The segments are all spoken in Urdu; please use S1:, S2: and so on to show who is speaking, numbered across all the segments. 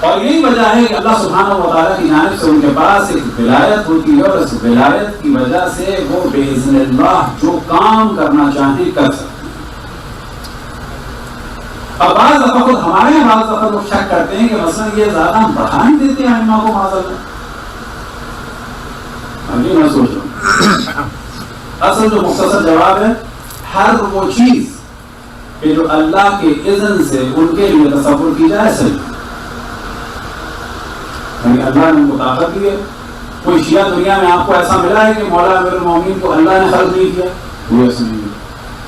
S1: اور یہی وجہ ہے کہ اللہ سبحانہ و تعالیٰ کی جانب سے ان کے پاس ایک ولایت ہوتی ہے، اور اس ولایت کی وجہ سے وہ باذن اللہ جو کام کرنا چاہیں کر سکتے ہیں۔ اور بعض دفعہ خود ہمارے بعض دفعہ لوگ شک کرتے ہیں کہ مثلا یہ زیادہ ہم بڑھا نہیں دیتے ہیں ائمہ کو معاذ اللہ۔ ابھی میں سوچ رہا ہوں اصل جو مختصر جواب ہے، ہر وہ چیز کہ جو اللہ کے اذن سے ان کے لیے تصور کی جائے صحیح، یعنی اللہ نے ان کو طاقت دی ہے۔ کوئی شیعہ دنیا میں آپ کو ایسا ملا ہے کہ مولا امیر المومنین کو اللہ نے خلق نہیں کیا؟ وہ ایسا نہیں ہے۔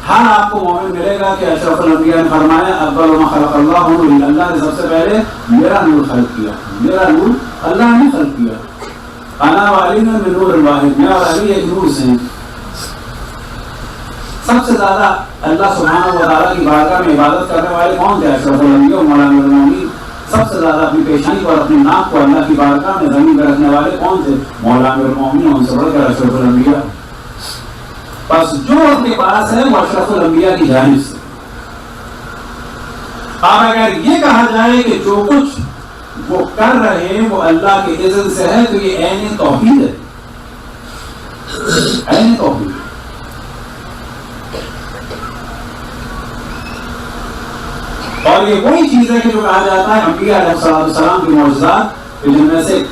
S1: ہر آپ کو مومن ملے گا کہ اشرف الانبیاء نے فرمایا اول ما خلق اللہ نور، اللہ نے سب سے پہلے میرا نور خلق کیا، میرا نور اللہ نے خلق کیا۔ انا وعلی من نور الواحد، میں اور علی ایک نور سے ہیں۔ سب سے زیادہ اللہ سبحانہ و تعالیٰ کی بارگاہ میں عبادت کرنے والے کون تھے؟ اشرف الانبیاء مولا امیر المومنین۔ سب سے زیادہ اپنی پیشانی اور اپنی ناک کو اللہ کی بارگاہ میں زمین پہ رکھنے والے کون تھے؟ مولا امیر المومنین، ان سے بڑھ کر اشرف الانبیاء۔ بس جو ان کے پاس ہے وہ اشرف الانبیاء کی جانب سے۔ اب اگر یہ کہا جائے کہ جو کچھ وہ کر رہے ہیں وہ اللہ کے اذن سے ہے تو یہ عین توحید ہے، عین توحید۔ اور یہ وہی چیز ہے کہ جو کہا جاتا ہے انبیاء علیہ السلام کے معجزات، جن میں سے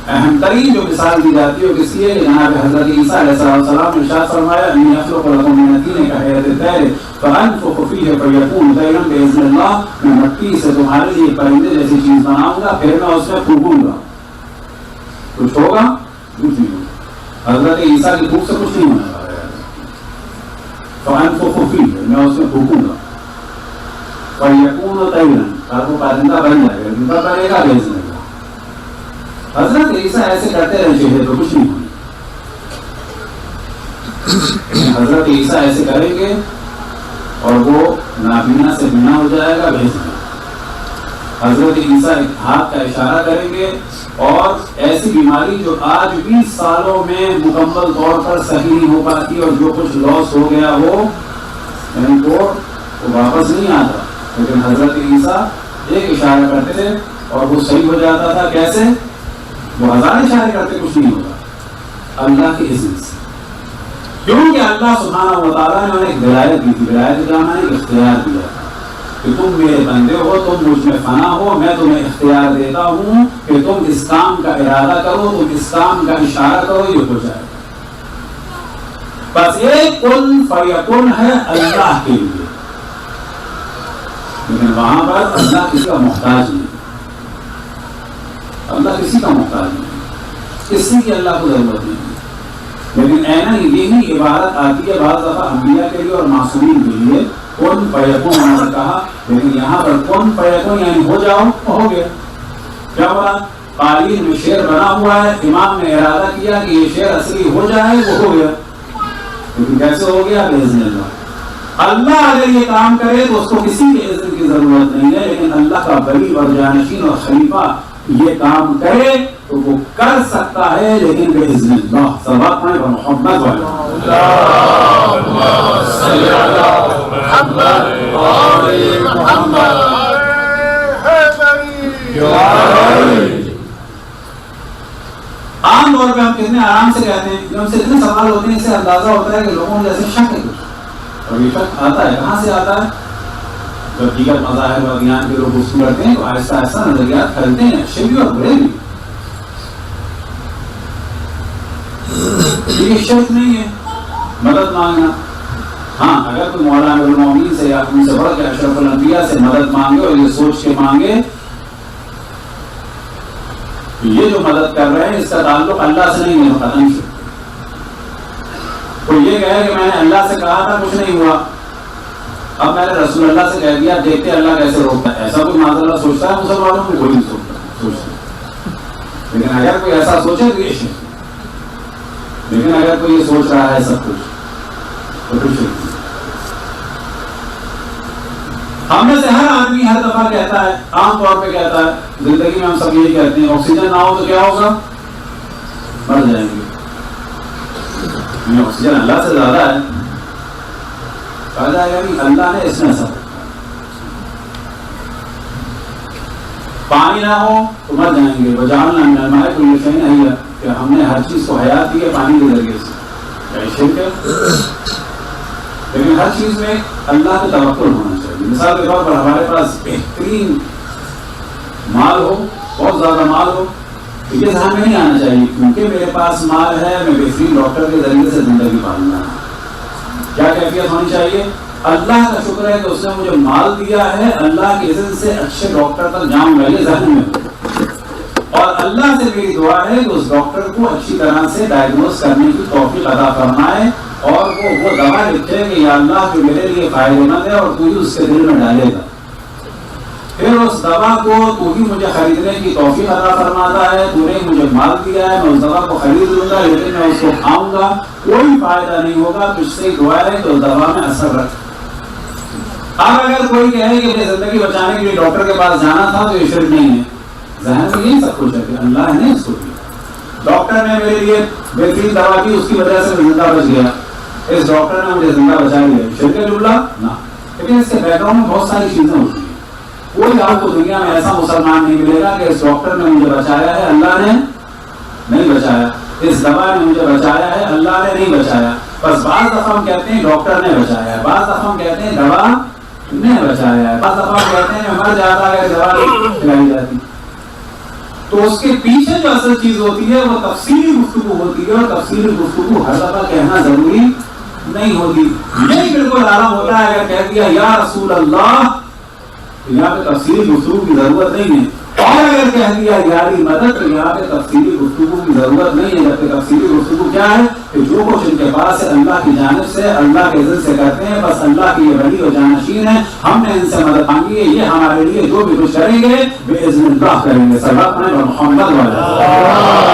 S1: اہم ترین جو مثال دی جاتی ہے وہ کس کی ہے؟ کہ جناب حضرت عیسیٰ علیہ السلام نے ارشاد فرمایا انی اخلق لکم من الطین کہیئۃ الطیر فانفخ فیہ فیکون طیرا باذن اللہ، میں مٹی سے تمہارے لیے پرندے جیسی چیز بناؤں گا، پھر میں اس میں پھونکوں گا، کچھ ہوگا؟ کچھ نہیں ہوگا۔ حضرت عیسیٰ کی پھونک سے کچھ نہیں ہونے والا ہے۔ فانفخ فیہ، میں اس میں پھونکوں گا، فیکون طیرا، اور وہ پرندہ بن جائے گا، زندہ بنے گا باذن اللہ۔ حضرت عیسیٰ ایسے کرتے رہے چاہیے تو کچھ نہیں ہونا۔ حضرت عیسیٰ ایسے کریں گے اور وہ نابینا سے بینا ہو جائے گا باذن اللہ۔ حضرت عیسیٰ ہاتھ کا اشارہ کریں گے اور ایسی بیماری جو آج 20 سالوں میں مکمل طور پر صحیح نہیں ہو پاتی اور جو کچھ لاس ہو گیا وہ واپس نہیں آتا، لیکن حضرت عیسیٰ ایک اشارہ کرتے تھے اور وہ صحیح ہو جاتا تھا۔ کیسے؟ وہ ہزار اشارے کرتے کچھ نہیں ہوگا، اللہ کے اذن سے۔ کیونکہ اللہ سبحانہ و تعالیٰ نے انہیں ایک ولایت دی تھی۔ ولایت کیا معنی؟ اختیار دیا تھا کہ تم میرے بندے ہو، تم مجھ میں فنا ہو، میں تمہیں اختیار دیتا ہوں کہ تم اس کام کا ارادہ کرو، تم اس کام کا اشارہ کرو، یہ ہو جائے گا۔ بس یہ کن فیکن ہے اللہ کے لیے، لیکن وہاں پر اللہ کسی کا محتاج نہیں، اللہ کسی کا محتاج نہیں، کسی کی اللہ کو ضرورت نہیں۔ لیکن عیناً یہی عبارت آتی ہے بعض دفعہ انبیاء کے لیے اور معصومین کے لیے، کن فیکون انہوں نے کہا، لیکن یہاں پر کن فیکون یعنی ہو جاؤ ہو گیا۔ کیا ہوا؟ قالین میں شعر بنا ہوا ہے، امام نے ارادہ کیا کہ یہ شعر اصلی ہو جائے، وہ ہو گیا، لیکن کیسے ہو گیا؟ باذن اللہ۔ اللہ اگر یہ کام کرے تو اس کو کسی کے اذن کی ضرورت نہیں ہے، لیکن اللہ کا ولی اور جانشین اور خلیفہ یہ کام کرے تو وہ کر سکتا ہے، لیکن باذن اللہ۔ صلوات پڑھیں محمد والے عام طور پہ ہم کتنے آرام سے کہتے ہیں، جو ہم سے اتنے سوال ہوتے ہیں، اس سے اندازہ ہوتا ہے کہ لوگوں میں جیسے شک ہے کچھ، اور یہ شک آتا ہے کہاں سے آتا ہے؟ جب دیگر مذاہب اور ادیان کے لوگ گفتگو کرتے ہیں تو آہستہ آہستہ نظریات پھیلتے ہیں، اچھے بھی اور برے بھی۔ یہ شرط نہیں ہے مدد مانگنا۔ ہاں اگر کوئی مولا امیر المومنین سے یا ان سے بڑھ کے اشرف الانبیاء سے مدد مانگے اور یہ سوچ کے مانگے یہ جو مدد کر رہے ہیں اس کا تعلق اللہ سے نہیں ہے، ختم سے۔ کوئی یہ کہے کہ میں نے اللہ سے کہا تھا کچھ نہیں ہوا، اب میں نے رسول اللہ سے کہہ دیا، دیکھتے اللہ کیسے روکتا ہے، ایسا کوئی معاذ اللہ سوچتا ہے مسلمانوں کو؟ کوئی نہیں سوچتا۔ لیکن اگر کوئی ایسا سوچے تو یہ شرک، لیکن اگر کوئی یہ سوچ رہا ہے سب کچھ تو کچھ نہیں۔ ہم میں سے ہر آدمی ہر دفعہ کہتا ہے، عام طور پہ کہتا ہے، زندگی میں ہم سب یہی کہتے ہیں آکسیجن نہ ہو تو کیا ہوگا؟ مر جائیں گے۔ آکسیجن اللہ سے زیادہ ہے، کہا جائے گا کہ اللہ نے اس میں سب۔ پانی نہ ہو تو مر جائیں گے. وجعلنا من الماء كل شيء حي، کہ ہم نے ہر چیز کو حیات دی ہے پانی کے ذریعے سے. شرک ہے. لیکن ہر چیز میں اللہ کا توکل ہونا چاہیے. مثال کے طور پر ہمارے پاس بہترین مال ہو، بہت زیادہ مال ہو، تو یہ ذہن میں نہیں آنا چاہیے کیونکہ میرے پاس مال ہے میں بہترین ڈاکٹر کے ذریعے سے زندگی پالوں گا. کیا کیفیت ہونی چاہیے؟ اللہ کا شکر ہے کہ اس نے مجھے مال دیا ہے، اللہ کے اذن سے اچھے ڈاکٹر تک جاؤں گا، یہ ذہن میں ہو. اور اللہ سے میری دعا ہے کہ اس ڈاکٹر کو اچھی طرح سے ڈائگنوز کرنے کی توفیق عطا فرمائے اور وہ دوا لکھے کہ یا اللہ جو میرے لیے فائدے مند ہے اور تو ہی اس کے دل میں ڈالے گا. پھر اس دوا کو تو ہی مجھے خریدنے کی توفیق عطا فرماتا ہے، تو نے مجھے مال دیا ہے، میں اس دوا کو خرید لوں گا لیکن میں اس کو کھاؤں گا کوئی فائدہ نہیں ہوگا، تجھ سے دعا ہے کہ اس دوا میں اثر رکھ. اب اگر کوئی کہے کہ مجھے زندگی بچانے کے لیے ڈاکٹر کے پاس جانا تھا تو یہ شرک نہیں ہے. ذہن میں یہی سب کچھ ہے کہ اللہ نے اس کو دیا، ڈاکٹر نے میرے لیے بہترین دوا کی، اس کی وجہ سے میں زندہ بچ گیا، اس ڈاکٹر نے مجھے زندہ بچا لیا. شرک جملہ نہ، لیکن اس کے بیک گراؤنڈ میں بہت ساری چیزیں ہوتی ہیں. کوئی آپ کو دنیا میں ایسا مسلمان نہیں ملے گا کہ اس ڈاکٹر نے مجھے بچایا ہے اللہ نے نہیں بچایا، اس دوا نے مجھے بچایا ہے اللہ نے نہیں بچایا. بس بعض دفعہ ہم کہتے ہیں ڈاکٹر نے بچایا ہے، بعض دفعہ ہم کہتے ہیں دوا نے بچایا ہے، بعض دفعہ ہم کہتے ہیں مر جاتا ہے دوا نہیں کھلائی جاتی. تو اس کے پیچھے جو اصل چیز ہوتی ہے وہ تفصیلی گفتگو ہوتی ہے، اور تفصیلی گفتگو ہر دفعہ کہنا ضروری نہیں ہوتی. یہ بالکل حرام ہوتا ہے اگر کہہ دیا یا رسول اللہ، یہاں پہ تفصیلی گفتگو کی ضرورت نہیں ہے. اور اگر کہہ دیا یاری مدد تو یہاں پہ تفصیلی گفتگو کی ضرورت نہیں ہے. جبکہ تفصیلی گفتگو کیا ہے کہ جو کچھ ان کے پاس ہے اللہ کی جانب سے اللہ کے اذن سے کرتے ہیں، بس اللہ کی یہ ولی و جانشین ہے، ہم نے ان سے مدد مانگی ہے، یہ ہمارے لیے جو بھی کچھ کریں گے باذن اللہ کریں گے. صلی اللہ علیہ وسلم محمد